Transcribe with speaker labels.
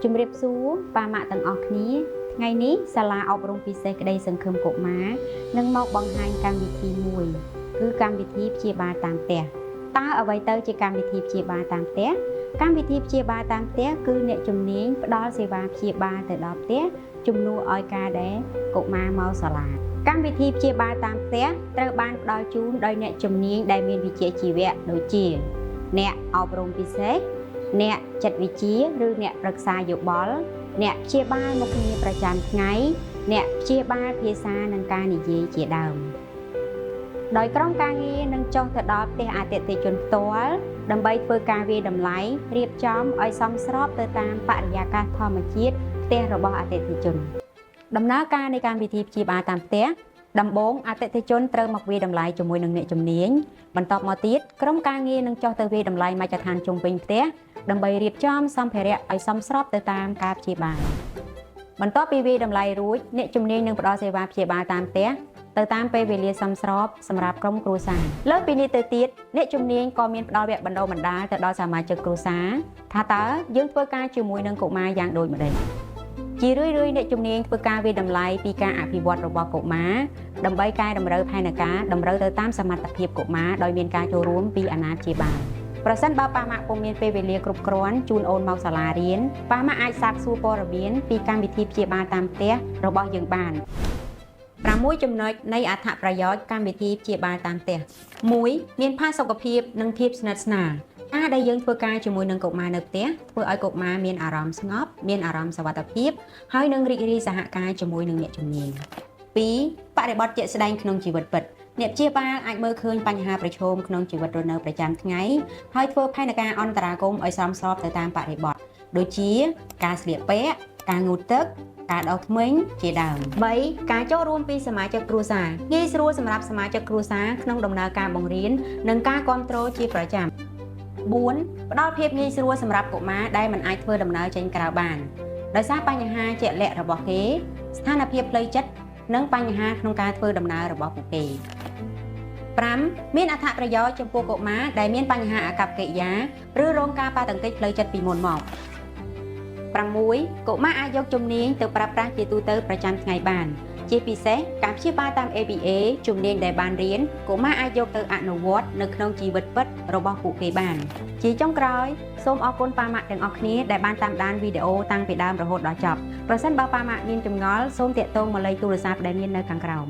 Speaker 1: ជំរាបសួរប៉ាម៉ាក់ទាំងអស់គ្នាថ្ងៃនេះសាលាអប់រំពិសេសក្តីសង្ឃឹមកុមារនឹងមកបង្ហាញកម្មវិធីមួយគឺកម្មវិធីព្យាបាលតាមផ្ទះតើអ្វីទៅជាកម្មវិធីព្យាបាលតាមផ្ទះកម្មវិធីព្យាបាលតាមផ្ទះគឺអ្នកជំនាញផ្ដល់សេវាព្យាបាលទៅដល់ផ្ទះជំនួសឲ្យការដែលកុមារមកសាលាកម្មវិធីព្យាបាលតាមផ្ទះត្រូវបានផ្ដល់ជូនដោយអ្នកជំនាញដែលមានវិជ្ជាជីវៈដូចជាអ្នកអប់រំពិសេសអ្នកចិត្តវិទ្យាឬអ្នកប្រឹក្សាយោបល់អ្នកព្យាបាលមុខងារប្រចាំថ្ងៃអ្នកព្យាបាលភាសានិងការនិយាយជាដើមដោយក្រុមការងារនឹងចុះទៅដល់ផ្ទះអតិថិជនផ្ទាល់ដើម្បីធ្វើការវាយតម្លៃរៀបចំឲ្យសមស្របទៅតាមបរិយាកាសធម្មជាតិផ្ទះរបស់អតិថិជនដំណើរការនៃកម្មវិធីព្យាបាលតាមផ្ទះដំបូងអតិថិជនត្រូវមកវាយតម្លៃជាមួយនឹងអ្នកជំនាញបន្ទាប់មកទៀតក្រុមការងារនឹងចុះទៅវាយតម្លៃមជ្ឈដ្ឋានជុំវិញផ្ទះដើម្បីរៀបចំសម្ភារៈឲ្យសមស្របទៅតាមការព្យាបាលបន្ទាប់ពីវាយតម្លៃរួចអ្នកជំនាញនឹងផ្ដល់សេវាព្យាបាលតាមផ្ទះទៅតាមពេលវេលាសមស្របសម្រាប់ក្រុមគ្រួសារលើសពីនេះទៅទៀតអ្នកជំនាញក៏មានផ្ដល់វគ្គបណ្ដុះបណ្ដាលទៅដល់សមាជិកគ្រួសារថាតើយើងធ្វើការជាមួយនឹងកុមារយ៉ាងដូចម្តេចជារឿយៗអ្នកជំនាញធ្វើការវាយតម្លៃពីការអភិវឌ្ឍរបស់កុមារដើម្បីកែតម្រូវផែនការតម្រូវទៅតាមសមត្ថភាពកុមារដោយមានការចូលរួមពីអាណាព្យាបាលប្រសិនបើប៉ាម៉ាក់ពុំមានពេលវេលាគ្រប់គ្រាន់ជូនអូនមកសាលារៀនប៉ាម៉ាក់អាចសាកសួរព័ត៌មានពីកម្មវិធីព្យាបាលតាមផ្ទះរបស់យើងបាន6ចំណុចនៃអត្ថប្រយោជន៍កម្មវិធីព្យាបាលតាមផ្ទះ1មានផាសុកភាពនិងភាពស្និទ្ធស្នាលការដែលយើងធ្វើការជាមួយនឹងកុមារនៅផ្ទះធ្វើឲ្យកុមារមានអារម្មណ៍ស្ងប់មានអារម្មណ៍សុវត្ថិភាពហើយនឹងរីករាយសហការជាមួយនឹងអ្នកជំនាញ2បរិបទជាក់ស្ដែងក្នុងជីវិតពិតអ្នកព្យាបាលអាចមើលឃើញបញ្ហាប្រឈមក្នុងជីវិតរស់នៅប្រចាំថ្ងៃហើយធ្វើផែនការអន្តរាគមន៍ឲ្យសមស្របទៅតាមបរិបទដូចជាការស្លៀកពាក់ការងូតទឹកការដោះធ្មេញជាដើម3ការចូលរួមពីសមាជិកគ្រួសារងាយស្រួលសម្រាប់សមាជិកគ្រួសារក្នុងដំណើរការបង្រៀននិងការគាំទ្រជាប្រចាំ4ផ្ដល់ភាពងាយស្រួលសម្រាប់កុមារដែលមិនអាចធ្វើដំណើរចេញក្រៅបានដោយសារបញ្ហាជាក់លាក់របស់គេស្ថានភាពផ្លូវចិត្តនិងបញ្ហាក្នុងការធ្វើដំណើររបស់ពួកគេ5មានអត្ថប្រយោជន៍ចំពោះកុមារដែលមានបញ្ហាអាកប្បកិរិយាឬរងការប៉ះទង្គិចផ្លូវចិត្តពីមុនមក6កុមារអាចយកជំនាញទៅប្រើប្រាស់ជាទូទៅប្រចាំថ្ងៃបានជាពិសេសការព្យាបាលតាម ABA ជំនាញដែលបានរៀនកុមារអាចយកទៅអនុវត្តនៅក្នុងជីវិតពិតរបស់ពួកគេបានជាចុងក្រោយសូមអរគុណប៉ាម៉ាក់ទាំងអស់គ្នាដែលបានតាមដានវីដេអូតាំងពីដើមរហូតដល់ចប់ប្រសិនបើប៉ាម៉ាក់មានចម្ងល់សូមទាក់ទងមកលេខទូរស័ព្ទដែលមាននៅខាងក្រោម